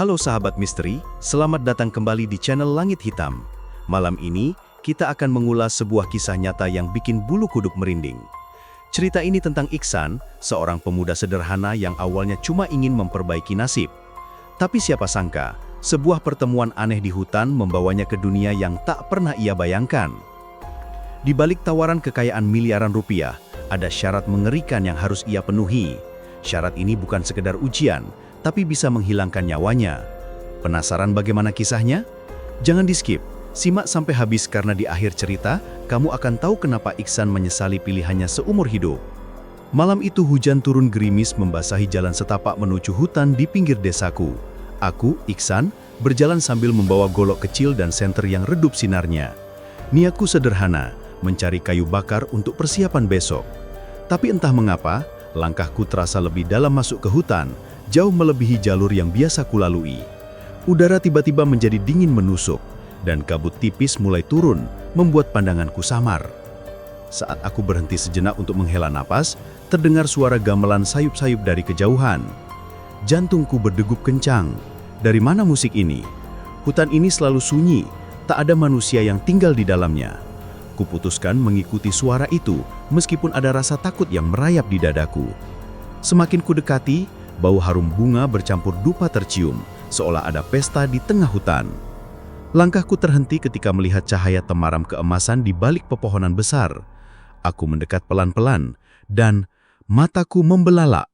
Halo sahabat misteri, selamat datang kembali di channel Langit Hitam. Malam ini, kita akan mengulas sebuah kisah nyata yang bikin bulu kuduk merinding. Cerita ini tentang Iksan, seorang pemuda sederhana yang awalnya cuma ingin memperbaiki nasib. Tapi siapa sangka, sebuah pertemuan aneh di hutan membawanya ke dunia yang tak pernah ia bayangkan. Di balik tawaran kekayaan miliaran rupiah, ada syarat mengerikan yang harus ia penuhi. Syarat ini bukan sekedar ujian, tapi bisa menghilangkan nyawanya. Penasaran bagaimana kisahnya? Jangan di-skip, simak sampai habis karena di akhir cerita, kamu akan tahu kenapa Iksan menyesali pilihannya seumur hidup. Malam itu hujan turun gerimis membasahi jalan setapak menuju hutan di pinggir desaku. Aku, Iksan, berjalan sambil membawa golok kecil dan senter yang redup sinarnya. Niatku sederhana, mencari kayu bakar untuk persiapan besok. Tapi entah mengapa, langkahku terasa lebih dalam masuk ke hutan, jauh melebihi jalur yang biasa kulalui. Udara tiba-tiba menjadi dingin menusuk, dan kabut tipis mulai turun, membuat pandanganku samar. Saat aku berhenti sejenak untuk menghela napas, terdengar suara gamelan sayup-sayup dari kejauhan. Jantungku berdegup kencang. Dari mana musik ini? Hutan ini selalu sunyi, tak ada manusia yang tinggal di dalamnya. Kuputuskan mengikuti suara itu, meskipun ada rasa takut yang merayap di dadaku. Semakin kudekati, bau harum bunga bercampur dupa tercium, seolah ada pesta di tengah hutan. Langkahku terhenti ketika melihat cahaya temaram keemasan di balik pepohonan besar. Aku mendekat pelan-pelan, dan mataku membelalak.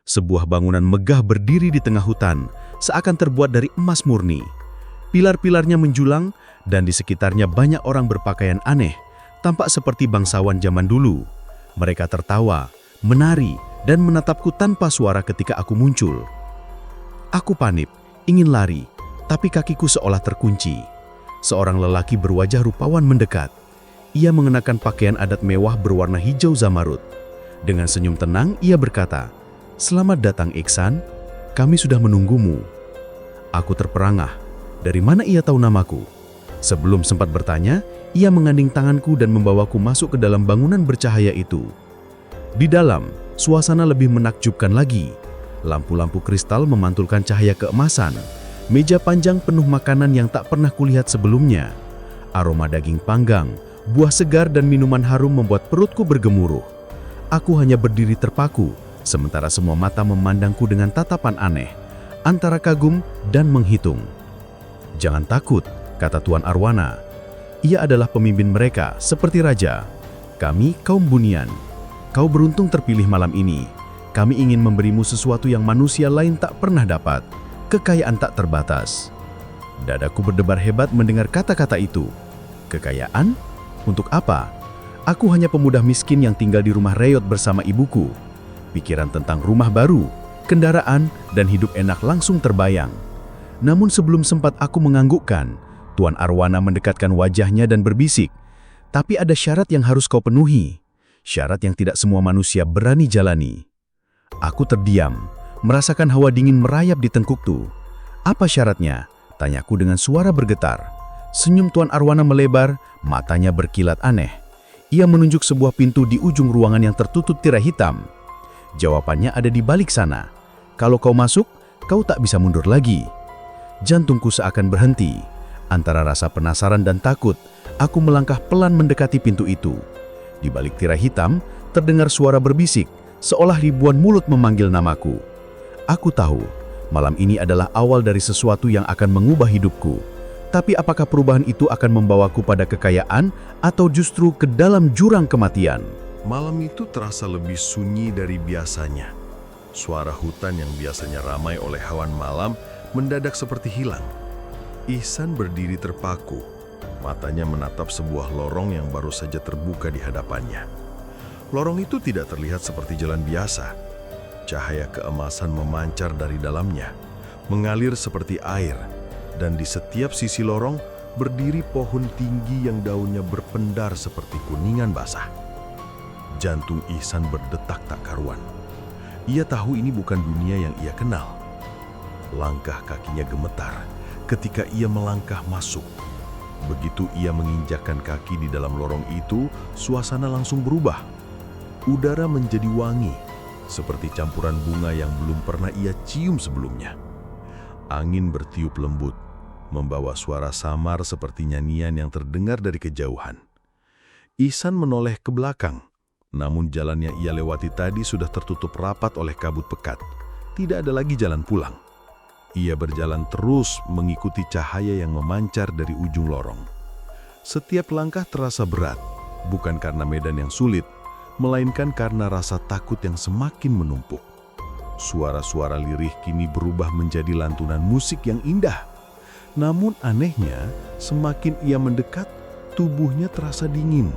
Sebuah bangunan megah berdiri di tengah hutan, seakan terbuat dari emas murni. Pilar-pilarnya menjulang, dan di sekitarnya banyak orang berpakaian aneh, tampak seperti bangsawan zaman dulu. Mereka tertawa, menari, dan menatapku tanpa suara ketika aku muncul. Aku panik, ingin lari, tapi kakiku seolah terkunci. Seorang lelaki berwajah rupawan mendekat. Ia mengenakan pakaian adat mewah berwarna hijau zamarut. Dengan senyum tenang, ia berkata, "Selamat datang Iksan, kami sudah menunggumu." Aku terperangah, dari mana ia tahu namaku? Sebelum sempat bertanya, ia menganding tanganku dan membawaku masuk ke dalam bangunan bercahaya itu. Di dalam, suasana lebih menakjubkan lagi. Lampu-lampu kristal memantulkan cahaya keemasan. Meja panjang penuh makanan yang tak pernah kulihat sebelumnya. Aroma daging panggang, buah segar dan minuman harum membuat perutku bergemuruh. Aku hanya berdiri terpaku, sementara semua mata memandangku dengan tatapan aneh, antara kagum dan menghitung. "Jangan takut," kata Tuan Arwana. Ia adalah pemimpin mereka, seperti raja. "Kami kaum Bunian. Kau beruntung terpilih malam ini. Kami ingin memberimu sesuatu yang manusia lain tak pernah dapat, kekayaan tak terbatas." Dadaku berdebar hebat mendengar kata-kata itu. Kekayaan? Untuk apa? Aku hanya pemuda miskin yang tinggal di rumah reyot bersama ibuku. Pikiran tentang rumah baru, kendaraan, dan hidup enak langsung terbayang. Namun sebelum sempat aku menganggukkan, Tuan Arwana mendekatkan wajahnya dan berbisik, "Tapi ada syarat yang harus kau penuhi. Syarat yang tidak semua manusia berani jalani." Aku terdiam, merasakan hawa dingin merayap di tengkukku. "Apa syaratnya?" tanyaku dengan suara bergetar. Senyum Tuan Arwana melebar, matanya berkilat aneh. Ia menunjuk sebuah pintu di ujung ruangan yang tertutup tirai hitam. "Jawabannya ada di balik sana. Kalau kau masuk, kau tak bisa mundur lagi." Jantungku seakan berhenti. Antara rasa penasaran dan takut, aku melangkah pelan mendekati pintu itu. Di balik tirai hitam, terdengar suara berbisik, seolah ribuan mulut memanggil namaku. Aku tahu, malam ini adalah awal dari sesuatu yang akan mengubah hidupku. Tapi apakah perubahan itu akan membawaku pada kekayaan atau justru ke dalam jurang kematian? Malam itu terasa lebih sunyi dari biasanya. Suara hutan yang biasanya ramai oleh hewan malam mendadak seperti hilang. Ihsan berdiri terpaku. Matanya menatap sebuah lorong yang baru saja terbuka di hadapannya. Lorong itu tidak terlihat seperti jalan biasa. Cahaya keemasan memancar dari dalamnya, mengalir seperti air, dan di setiap sisi lorong berdiri pohon tinggi yang daunnya berpendar seperti kuningan basah. Jantung Ihsan berdetak tak karuan. Ia tahu ini bukan dunia yang ia kenal. Langkah kakinya gemetar ketika ia melangkah masuk. Begitu ia menginjakkan kaki di dalam lorong itu, suasana langsung berubah. Udara menjadi wangi, seperti campuran bunga yang belum pernah ia cium sebelumnya. Angin bertiup lembut, membawa suara samar seperti nyanyian yang terdengar dari kejauhan. Ihsan menoleh ke belakang, namun jalan yang ia lewati tadi sudah tertutup rapat oleh kabut pekat. Tidak ada lagi jalan pulang. Ia berjalan terus mengikuti cahaya yang memancar dari ujung lorong. Setiap langkah terasa berat, bukan karena medan yang sulit, melainkan karena rasa takut yang semakin menumpuk. Suara-suara lirih kini berubah menjadi lantunan musik yang indah. Namun anehnya, semakin ia mendekat, tubuhnya terasa dingin.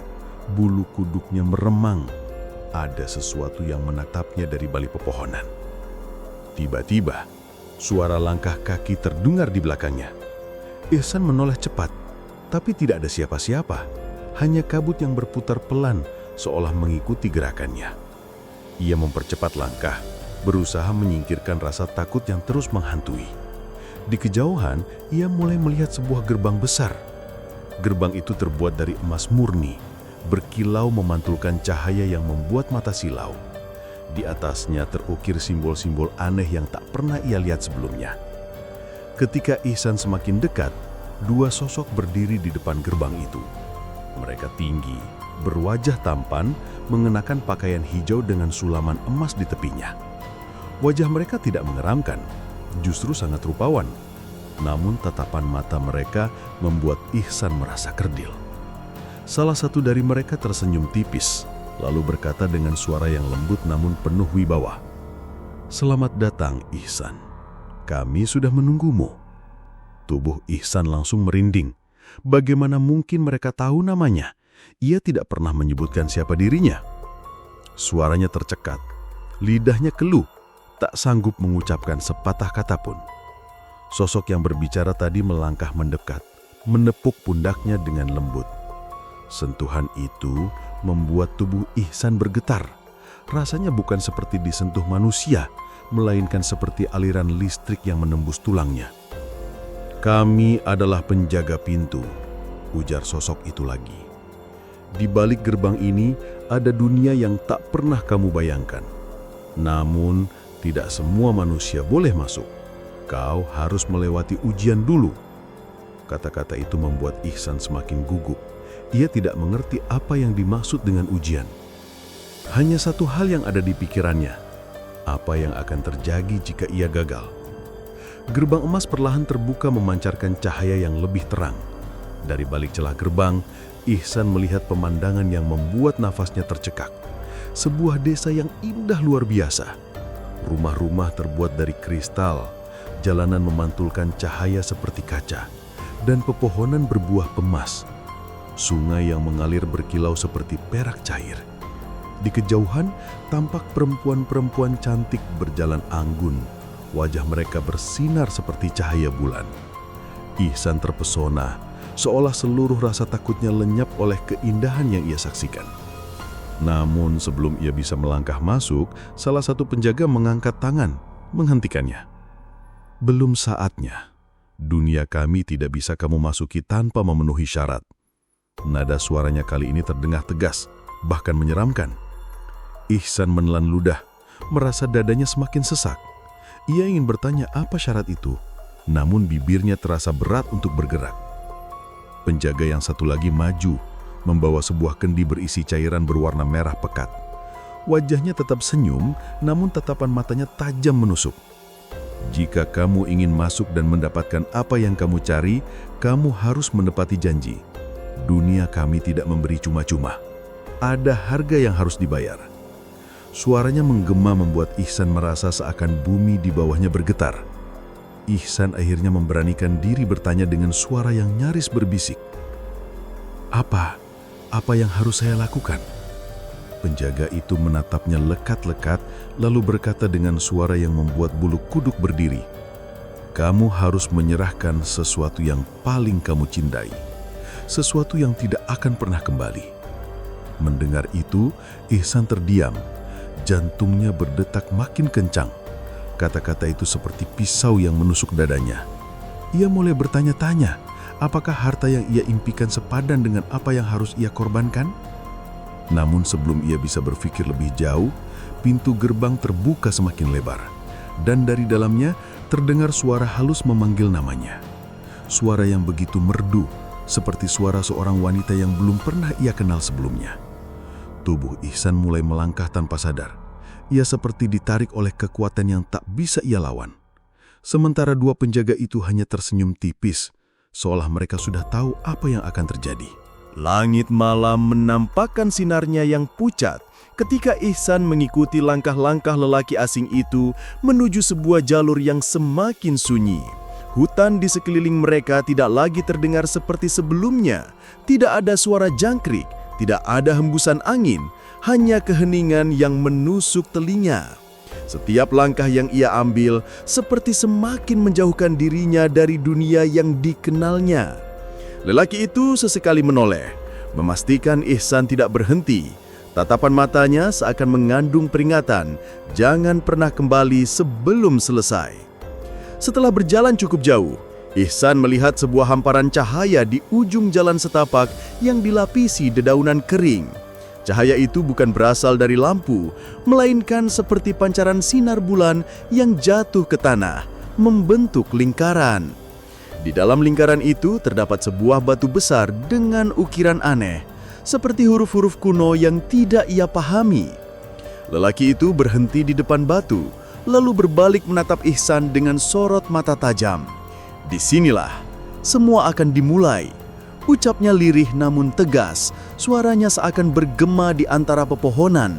Bulu kuduknya meremang. Ada sesuatu yang menatapnya dari balik pepohonan. Tiba-tiba, suara langkah kaki terdengar di belakangnya. Ihsan menoleh cepat, tapi tidak ada siapa-siapa. Hanya kabut yang berputar pelan, seolah mengikuti gerakannya. Ia mempercepat langkah, berusaha menyingkirkan rasa takut yang terus menghantui. Di kejauhan, ia mulai melihat sebuah gerbang besar. Gerbang itu terbuat dari emas murni, berkilau memantulkan cahaya yang membuat mata silau. Di atasnya terukir simbol-simbol aneh yang tak pernah ia lihat sebelumnya. Ketika Ihsan semakin dekat, dua sosok berdiri di depan gerbang itu. Mereka tinggi, berwajah tampan, mengenakan pakaian hijau dengan sulaman emas di tepinya. Wajah mereka tidak mengeramkan, justru sangat rupawan. Namun tatapan mata mereka membuat Ihsan merasa kerdil. Salah satu dari mereka tersenyum tipis, lalu berkata dengan suara yang lembut namun penuh wibawa. "Selamat datang, Ihsan. Kami sudah menunggumu." Tubuh Ihsan langsung merinding. Bagaimana mungkin mereka tahu namanya? Ia tidak pernah menyebutkan siapa dirinya. Suaranya tercekat, lidahnya keluh, tak sanggup mengucapkan sepatah kata pun. Sosok yang berbicara tadi melangkah mendekat, menepuk pundaknya dengan lembut. Sentuhan itu membuat tubuh Ihsan bergetar. Rasanya bukan seperti disentuh manusia, melainkan seperti aliran listrik yang menembus tulangnya. "Kami adalah penjaga pintu," ujar sosok itu lagi. "Di balik gerbang ini ada dunia yang tak pernah kamu bayangkan. Namun, tidak semua manusia boleh masuk. Kau harus melewati ujian dulu." Kata-kata itu membuat Ihsan semakin gugup. Ia tidak mengerti apa yang dimaksud dengan ujian. Hanya satu hal yang ada di pikirannya. Apa yang akan terjadi jika ia gagal? Gerbang emas perlahan terbuka memancarkan cahaya yang lebih terang. Dari balik celah gerbang, Ihsan melihat pemandangan yang membuat nafasnya tercekak. Sebuah desa yang indah luar biasa. Rumah-rumah terbuat dari kristal, jalanan memantulkan cahaya seperti kaca, dan pepohonan berbuah emas. Sungai yang mengalir berkilau seperti perak cair. Di kejauhan, tampak perempuan-perempuan cantik berjalan anggun. Wajah mereka bersinar seperti cahaya bulan. Ihsan terpesona, seolah seluruh rasa takutnya lenyap oleh keindahan yang ia saksikan. Namun sebelum ia bisa melangkah masuk, salah satu penjaga mengangkat tangan, menghentikannya. "Belum saatnya. Dunia kami tidak bisa kamu masuki tanpa memenuhi syarat." Nada suaranya kali ini terdengar tegas, bahkan menyeramkan. Ihsan menelan ludah, merasa dadanya semakin sesak. Ia ingin bertanya apa syarat itu, namun bibirnya terasa berat untuk bergerak. Penjaga yang satu lagi maju, membawa sebuah kendi berisi cairan berwarna merah pekat. Wajahnya tetap senyum, namun tatapan matanya tajam menusuk. "Jika kamu ingin masuk dan mendapatkan apa yang kamu cari, kamu harus menepati janji. Dunia kami tidak memberi cuma-cuma. Ada harga yang harus dibayar." Suaranya menggema membuat Ihsan merasa seakan bumi di bawahnya bergetar. Ihsan akhirnya memberanikan diri bertanya dengan suara yang nyaris berbisik. Apa yang harus saya lakukan?" Penjaga itu menatapnya lekat-lekat, lalu berkata dengan suara yang membuat bulu kuduk berdiri. "Kamu harus menyerahkan sesuatu yang paling kamu cintai. Sesuatu yang tidak akan pernah kembali." Mendengar itu, Ihsan terdiam. Jantungnya berdetak makin kencang. Kata-kata itu seperti pisau yang menusuk dadanya. Ia mulai bertanya-tanya, apakah harta yang ia impikan sepadan dengan apa yang harus ia korbankan? Namun sebelum ia bisa berpikir lebih jauh, pintu gerbang terbuka semakin lebar. dan dari dalamnya terdengar suara halus memanggil namanya. Suara yang begitu merdu, seperti suara seorang wanita yang belum pernah ia kenal sebelumnya. Tubuh Ihsan mulai melangkah tanpa sadar. Ia seperti ditarik oleh kekuatan yang tak bisa ia lawan. Sementara dua penjaga itu hanya tersenyum tipis, seolah mereka sudah tahu apa yang akan terjadi. Langit malam menampakkan sinarnya yang pucat ketika Ihsan mengikuti langkah-langkah lelaki asing itu menuju sebuah jalur yang semakin sunyi. Hutan di sekeliling mereka tidak lagi terdengar seperti sebelumnya. Tidak ada suara jangkrik, tidak ada hembusan angin, hanya keheningan yang menusuk telinga. Setiap langkah yang ia ambil seperti semakin menjauhkan dirinya dari dunia yang dikenalnya. Lelaki itu sesekali menoleh, memastikan Ihsan tidak berhenti. Tatapan matanya seakan mengandung peringatan, jangan pernah kembali sebelum selesai. Setelah berjalan cukup jauh, Ihsan melihat sebuah hamparan cahaya di ujung jalan setapak yang dilapisi dedaunan kering. Cahaya itu bukan berasal dari lampu, melainkan seperti pancaran sinar bulan yang jatuh ke tanah, membentuk lingkaran. Di dalam lingkaran itu terdapat sebuah batu besar dengan ukiran aneh, seperti huruf-huruf kuno yang tidak ia pahami. Lelaki itu berhenti di depan batu, lalu berbalik menatap Ihsan dengan sorot mata tajam. Disinilah semua akan dimulai. Ucapnya lirih namun tegas, suaranya seakan bergema di antara pepohonan.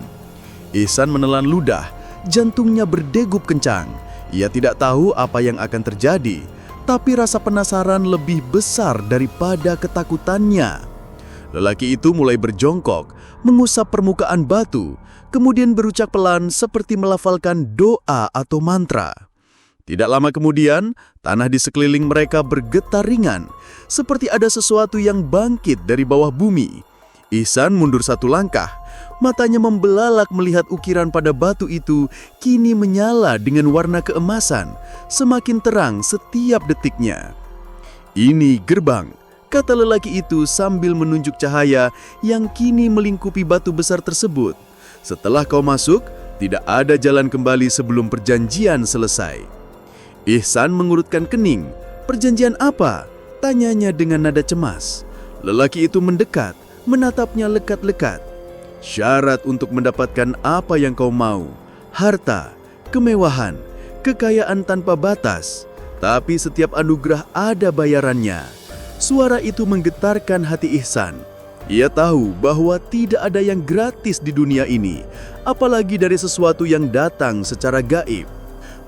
Ihsan menelan ludah, jantungnya berdegup kencang. Ia tidak tahu apa yang akan terjadi, tapi rasa penasaran lebih besar daripada ketakutannya. Lelaki itu mulai berjongkok, mengusap permukaan batu, kemudian berucap pelan seperti melafalkan doa atau mantra. Tidak lama kemudian, tanah di sekeliling mereka bergetar ringan, seperti ada sesuatu yang bangkit dari bawah bumi. Ihsan mundur satu langkah, matanya membelalak melihat ukiran pada batu itu kini menyala dengan warna keemasan, semakin terang setiap detiknya. "Ini gerbang," kata lelaki itu sambil menunjuk cahaya yang kini melingkupi batu besar tersebut. "Setelah kau masuk, tidak ada jalan kembali sebelum perjanjian selesai." Ihsan mengurutkan kening. "Perjanjian apa?" tanyanya dengan nada cemas. Lelaki itu mendekat, menatapnya lekat-lekat. "Syarat untuk mendapatkan apa yang kau mau, harta, kemewahan, kekayaan tanpa batas. Tapi setiap anugerah ada bayarannya." Suara itu menggetarkan hati Ihsan. Ia tahu bahwa tidak ada yang gratis di dunia ini, apalagi dari sesuatu yang datang secara gaib.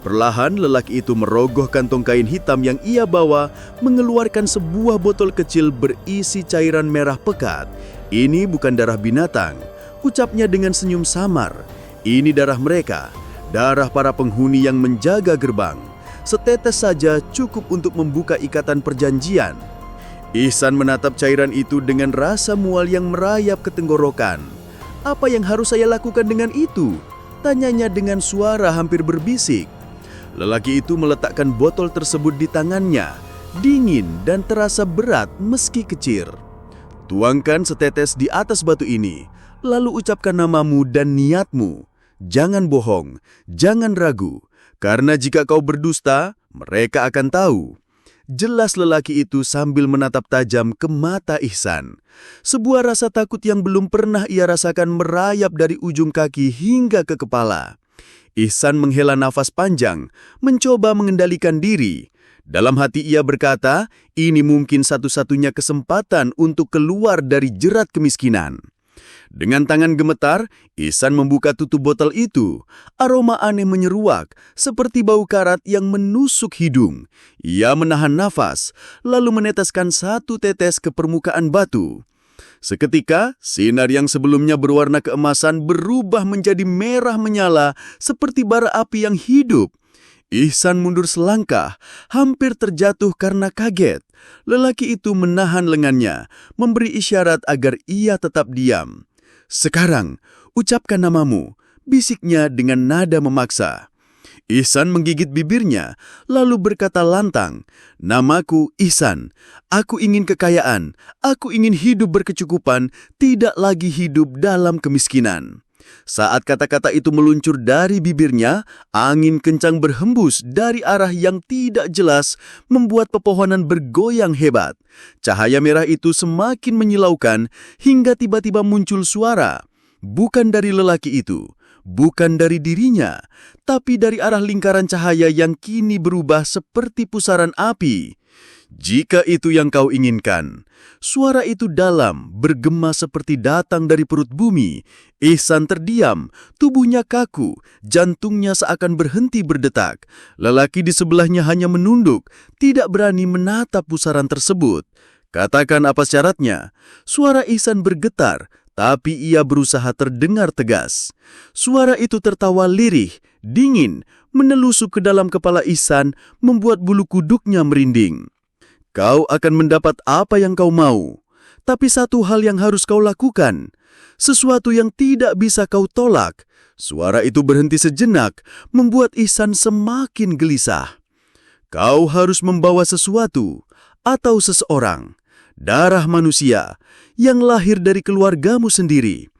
Perlahan lelaki itu merogoh kantong kain hitam yang ia bawa, mengeluarkan sebuah botol kecil berisi cairan merah pekat. "Ini bukan darah binatang," ucapnya dengan senyum samar. "Ini darah mereka, darah para penghuni yang menjaga gerbang. Setetes saja cukup untuk membuka ikatan perjanjian." Ihsan menatap cairan itu dengan rasa mual yang merayap ke tenggorokan. "Apa yang harus saya lakukan dengan itu?" tanyanya dengan suara hampir berbisik. Lelaki itu meletakkan botol tersebut di tangannya, dingin dan terasa berat meski kecil. "Tuangkan setetes di atas batu ini, lalu ucapkan namamu dan niatmu. Jangan bohong, jangan ragu, karena jika kau berdusta, mereka akan tahu." Jelas lelaki itu sambil menatap tajam ke mata Ihsan. Sebuah rasa takut yang belum pernah ia rasakan merayap dari ujung kaki hingga ke kepala. Ihsan menghela nafas panjang, mencoba mengendalikan diri. Dalam hati ia berkata, ini mungkin satu-satunya kesempatan untuk keluar dari jerat kemiskinan. Dengan tangan gemetar, Ihsan membuka tutup botol itu. Aroma aneh menyeruak, seperti bau karat yang menusuk hidung. Ia menahan nafas, lalu meneteskan satu tetes ke permukaan batu. Seketika, sinar yang sebelumnya berwarna keemasan berubah menjadi merah menyala seperti bara api yang hidup. Ihsan mundur selangkah, hampir terjatuh karena kaget. Lelaki itu menahan lengannya, memberi isyarat agar ia tetap diam. "Sekarang, ucapkan namamu," bisiknya dengan nada memaksa. Ihsan menggigit bibirnya, lalu berkata lantang, "Namaku Ihsan. Aku ingin kekayaan. Aku ingin hidup berkecukupan, tidak lagi hidup dalam kemiskinan." Saat kata-kata itu meluncur dari bibirnya, angin kencang berhembus dari arah yang tidak jelas, membuat pepohonan bergoyang hebat. Cahaya merah itu semakin menyilaukan hingga tiba-tiba muncul suara. Bukan dari lelaki itu, bukan dari dirinya, tapi dari arah lingkaran cahaya yang kini berubah seperti pusaran api. Jika itu yang kau inginkan, suara itu dalam, bergema seperti datang dari perut bumi. Ihsan terdiam, tubuhnya kaku, jantungnya seakan berhenti berdetak. Lelaki di sebelahnya hanya menunduk, tidak berani menatap pusaran tersebut. Katakan apa syaratnya? Suara Ihsan bergetar, tapi ia berusaha terdengar tegas. Suara itu tertawa lirih, dingin, menusuk ke dalam kepala Ihsan, membuat bulu kuduknya merinding. Kau akan mendapat apa yang kau mau, tapi satu hal yang harus kau lakukan, sesuatu yang tidak bisa kau tolak. Suara itu berhenti sejenak, membuat Ihsan semakin gelisah. Kau harus membawa sesuatu atau seseorang, darah manusia, yang lahir dari keluargamu sendiri.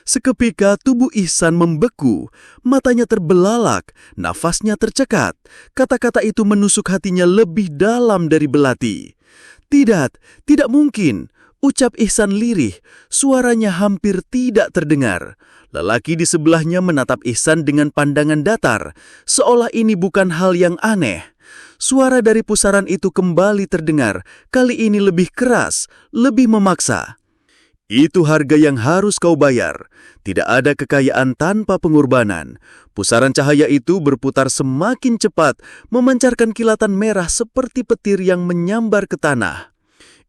Seketika tubuh Ihsan membeku, matanya terbelalak, nafasnya tercekat. Kata-kata itu menusuk hatinya lebih dalam dari belati. Tidak mungkin, ucap Ihsan lirih, suaranya hampir tidak terdengar. Lelaki di sebelahnya menatap Ihsan dengan pandangan datar, seolah ini bukan hal yang aneh. Suara dari pusaran itu kembali terdengar, kali ini lebih keras, lebih memaksa. Itu harga yang harus kau bayar. Tidak ada kekayaan tanpa pengorbanan. Pusaran cahaya itu berputar semakin cepat, memancarkan kilatan merah seperti petir yang menyambar ke tanah.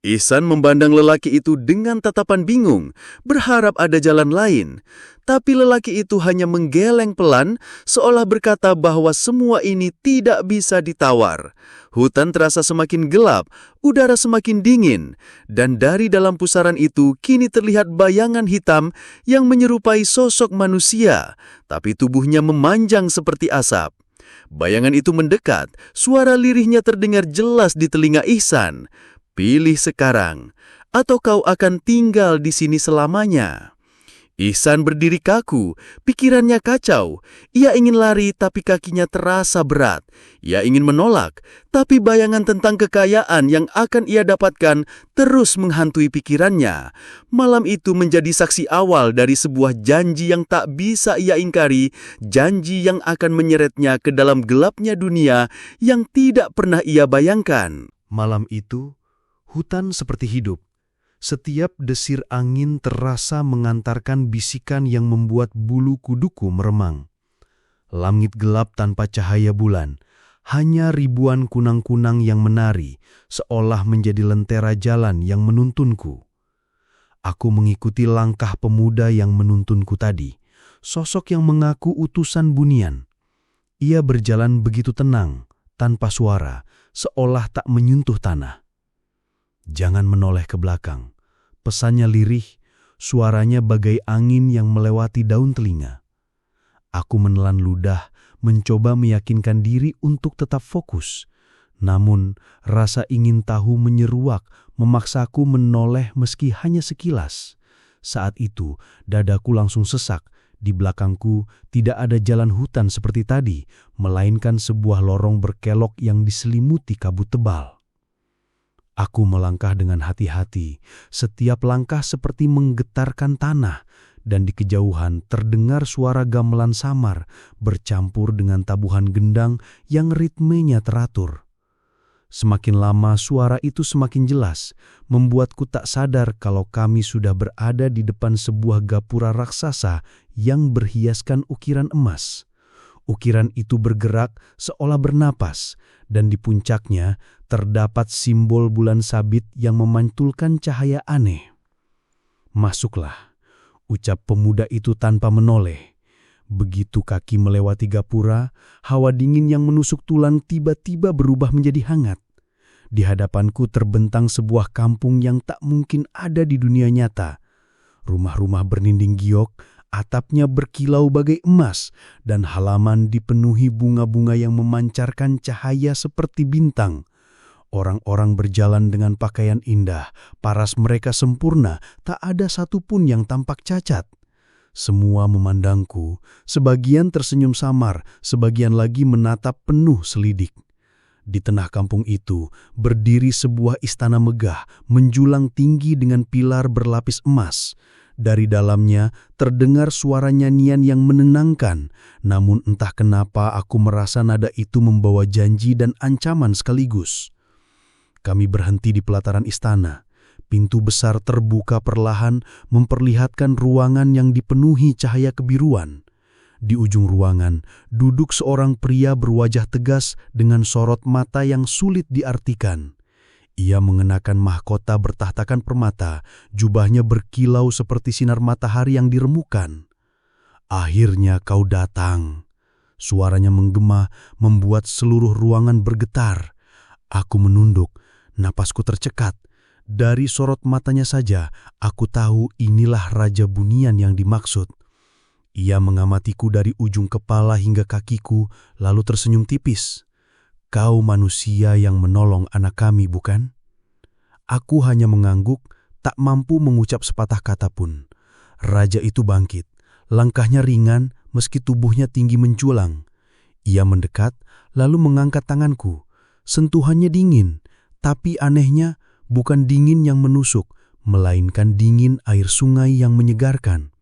Ihsan memandang lelaki itu dengan tatapan bingung, berharap ada jalan lain. Tapi lelaki itu hanya menggeleng pelan, seolah berkata bahwa semua ini tidak bisa ditawar. Hutan terasa semakin gelap, udara semakin dingin, dan dari dalam pusaran itu kini terlihat bayangan hitam yang menyerupai sosok manusia, tapi tubuhnya memanjang seperti asap. Bayangan itu mendekat, suara lirihnya terdengar jelas di telinga Ihsan. Pilih sekarang, atau kau akan tinggal di sini selamanya. Ihsan berdiri kaku, pikirannya kacau. Ia ingin lari tapi kakinya terasa berat. Ia ingin menolak, tapi bayangan tentang kekayaan yang akan ia dapatkan terus menghantui pikirannya. Malam itu menjadi saksi awal dari sebuah janji yang tak bisa ia ingkari, janji yang akan menyeretnya ke dalam gelapnya dunia yang tidak pernah ia bayangkan. Malam itu, hutan seperti hidup. Setiap desir angin terasa mengantarkan bisikan yang membuat bulu kuduku meremang. Langit gelap tanpa cahaya bulan, hanya ribuan kunang-kunang yang menari, seolah menjadi lentera jalan yang menuntunku. Aku mengikuti langkah pemuda yang menuntunku tadi, sosok yang mengaku utusan bunian. Ia berjalan begitu tenang, tanpa suara, seolah tak menyentuh tanah. Jangan menoleh ke belakang. Pesannya lirih, suaranya bagai angin yang melewati daun telinga. Aku menelan ludah, mencoba meyakinkan diri untuk tetap fokus. Namun, rasa ingin tahu menyeruak, memaksaku menoleh meski hanya sekilas. Saat itu, dadaku langsung sesak. Di belakangku tidak ada jalan hutan seperti tadi, melainkan sebuah lorong berkelok yang diselimuti kabut tebal. Aku melangkah dengan hati-hati, setiap langkah seperti menggetarkan tanah, dan di kejauhan terdengar suara gamelan samar bercampur dengan tabuhan gendang yang ritmenya teratur. Semakin lama suara itu semakin jelas, membuatku tak sadar kalau kami sudah berada di depan sebuah gapura raksasa yang berhiaskan ukiran emas. Ukiran itu bergerak seolah bernapas, dan di puncaknya terdapat simbol bulan sabit yang memantulkan cahaya aneh. "Masuklah," ucap pemuda itu tanpa menoleh. Begitu kaki melewati gapura, hawa dingin yang menusuk tulang tiba-tiba berubah menjadi hangat. Di hadapanku terbentang sebuah kampung yang tak mungkin ada di dunia nyata. Rumah-rumah berninding giok, atapnya berkilau bagai emas, dan halaman dipenuhi bunga-bunga yang memancarkan cahaya seperti bintang. Orang-orang berjalan dengan pakaian indah, paras mereka sempurna, tak ada satupun yang tampak cacat. Semua memandangku, sebagian tersenyum samar, sebagian lagi menatap penuh selidik. Di tengah kampung itu, berdiri sebuah istana megah, menjulang tinggi dengan pilar berlapis emas. Dari dalamnya terdengar suara nyanyian yang menenangkan, namun entah kenapa aku merasa nada itu membawa janji dan ancaman sekaligus. Kami berhenti di pelataran istana. Pintu besar terbuka perlahan memperlihatkan ruangan yang dipenuhi cahaya kebiruan. Di ujung ruangan, duduk seorang pria berwajah tegas dengan sorot mata yang sulit diartikan. Ia mengenakan mahkota bertahtakan permata, jubahnya berkilau seperti sinar matahari yang diremukan. "Akhirnya kau datang." Suaranya menggema, membuat seluruh ruangan bergetar. Aku menunduk, napasku tercekat. Dari sorot matanya saja, aku tahu inilah Raja Bunian yang dimaksud. Ia mengamatiku dari ujung kepala hingga kakiku, lalu tersenyum tipis. "Kau manusia yang menolong anak kami, bukan?" Aku hanya mengangguk, tak mampu mengucap sepatah kata pun. Raja itu bangkit. Langkahnya ringan, meski tubuhnya tinggi menjulang. Ia mendekat, lalu mengangkat tanganku. Sentuhannya dingin, tapi anehnya bukan dingin yang menusuk, melainkan dingin air sungai yang menyegarkan.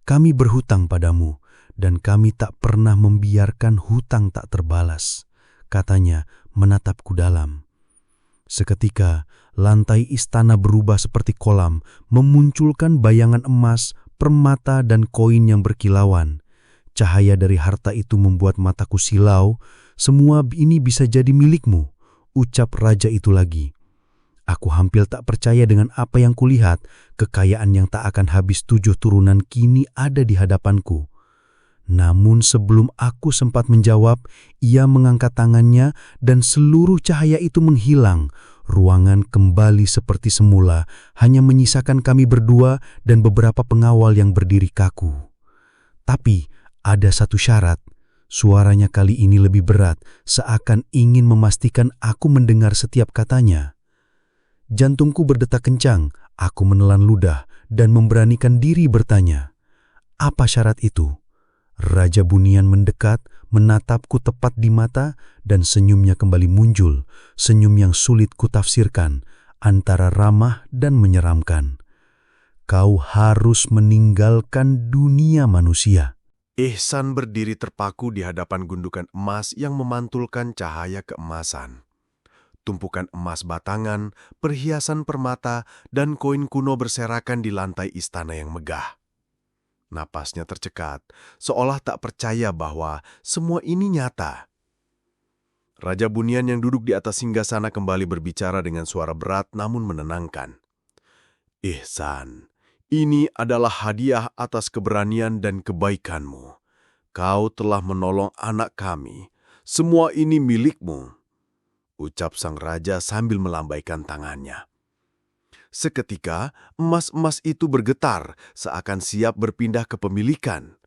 "Kami berhutang padamu, dan kami tak pernah membiarkan hutang tak terbalas," katanya menatapku dalam. Seketika, lantai istana berubah seperti kolam, memunculkan bayangan emas, permata, dan koin yang berkilauan. Cahaya dari harta itu membuat mataku silau. "Semua ini bisa jadi milikmu," ucap raja itu lagi. Aku hampir tak percaya dengan apa yang kulihat. Kekayaan yang tak akan habis 7 turunan kini ada di hadapanku. Namun sebelum aku sempat menjawab, ia mengangkat tangannya dan seluruh cahaya itu menghilang. Ruangan kembali seperti semula, hanya menyisakan kami berdua dan beberapa pengawal yang berdiri kaku. Tapi ada satu syarat. Suaranya kali ini lebih berat, seakan ingin memastikan aku mendengar setiap katanya. Jantungku berdetak kencang, aku menelan ludah dan memberanikan diri bertanya, "Apa syarat itu?" Raja Bunian mendekat, menatapku tepat di mata, dan senyumnya kembali muncul, senyum yang sulit kutafsirkan, antara ramah dan menyeramkan. "Kau harus meninggalkan dunia manusia." Ihsan berdiri terpaku di hadapan gundukan emas yang memantulkan cahaya keemasan. Tumpukan emas batangan, perhiasan permata, dan koin kuno berserakan di lantai istana yang megah. Napasnya tercekat, seolah tak percaya bahwa semua ini nyata. Raja Bunian yang duduk di atas singgasana kembali berbicara dengan suara berat namun menenangkan. "Ihsan, ini adalah hadiah atas keberanian dan kebaikanmu. Kau telah menolong anak kami. Semua ini milikmu," ucap sang raja sambil melambaikan tangannya. Seketika, emas-emas itu bergetar, seakan siap berpindah kepemilikan.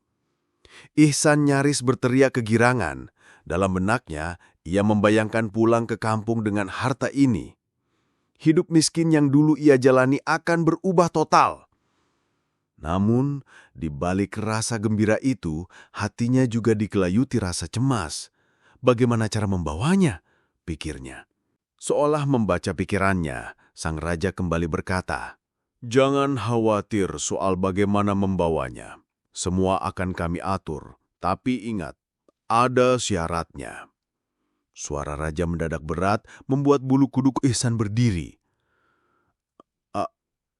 Ihsan nyaris berteriak kegirangan. Dalam benaknya, ia membayangkan pulang ke kampung dengan harta ini. Hidup miskin yang dulu ia jalani akan berubah total. Namun, di balik rasa gembira itu, hatinya juga dikelayuti rasa cemas. Bagaimana cara membawanya? Pikirnya. Seolah membaca pikirannya, sang raja kembali berkata, "Jangan khawatir soal bagaimana membawanya. Semua akan kami atur, tapi ingat, ada syaratnya." Suara raja mendadak berat, membuat bulu kuduk Ihsan berdiri.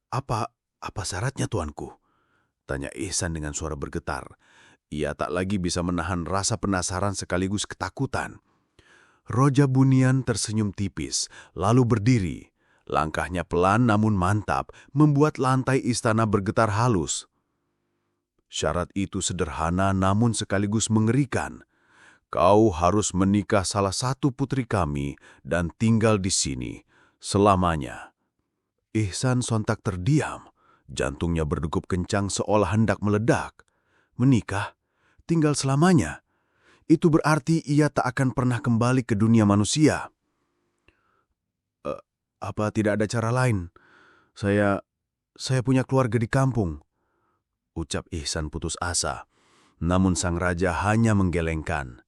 Apa syaratnya, tuanku?" tanya Ihsan dengan suara bergetar. Ia tak lagi bisa menahan rasa penasaran sekaligus ketakutan. Raja Bunian tersenyum tipis, lalu berdiri. Langkahnya pelan namun mantap, membuat lantai istana bergetar halus. Syarat itu sederhana namun sekaligus mengerikan. "Kau harus menikah salah satu putri kami dan tinggal di sini selamanya." Ihsan sontak terdiam. Jantungnya berdegup kencang seolah hendak meledak. Menikah? Tinggal selamanya? Itu berarti ia tak akan pernah kembali ke dunia manusia. Apa tidak ada cara lain? Saya punya keluarga di kampung," ucap Ihsan putus asa. Namun sang raja hanya menggelengkan.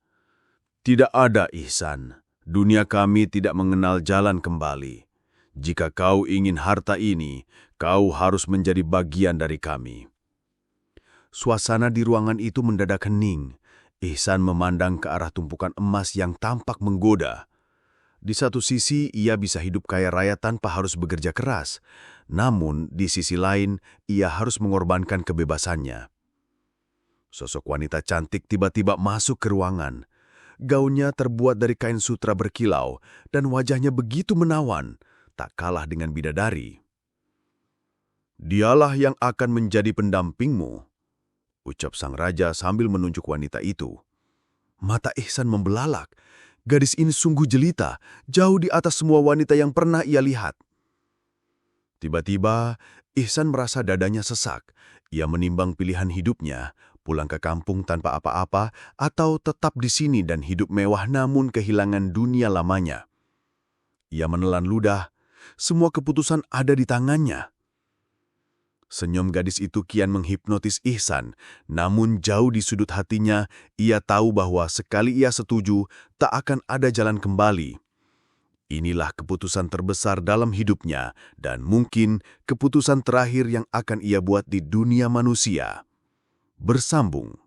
Tidak ada, Ihsan. Dunia kami tidak mengenal jalan kembali. Jika kau ingin harta ini, kau harus menjadi bagian dari kami. Suasana di ruangan itu mendadak hening. Ihsan memandang ke arah tumpukan emas yang tampak menggoda. Di satu sisi, ia bisa hidup kaya raya tanpa harus bekerja keras. Namun, di sisi lain, ia harus mengorbankan kebebasannya. Sosok wanita cantik tiba-tiba masuk ke ruangan. Gaunnya terbuat dari kain sutra berkilau dan wajahnya begitu menawan, tak kalah dengan bidadari. "Dialah yang akan menjadi pendampingmu," ucap sang raja sambil menunjuk wanita itu. Mata Ihsan membelalak. Gadis ini sungguh jelita, jauh di atas semua wanita yang pernah ia lihat. Tiba-tiba, Ihsan merasa dadanya sesak. Ia menimbang pilihan hidupnya, pulang ke kampung tanpa apa-apa, atau tetap di sini dan hidup mewah namun kehilangan dunia lamanya. Ia menelan ludah, semua keputusan ada di tangannya. Senyum gadis itu kian menghipnotis Ihsan, namun jauh di sudut hatinya, ia tahu bahwa sekali ia setuju, tak akan ada jalan kembali. Inilah keputusan terbesar dalam hidupnya, dan mungkin keputusan terakhir yang akan ia buat di dunia manusia. Bersambung.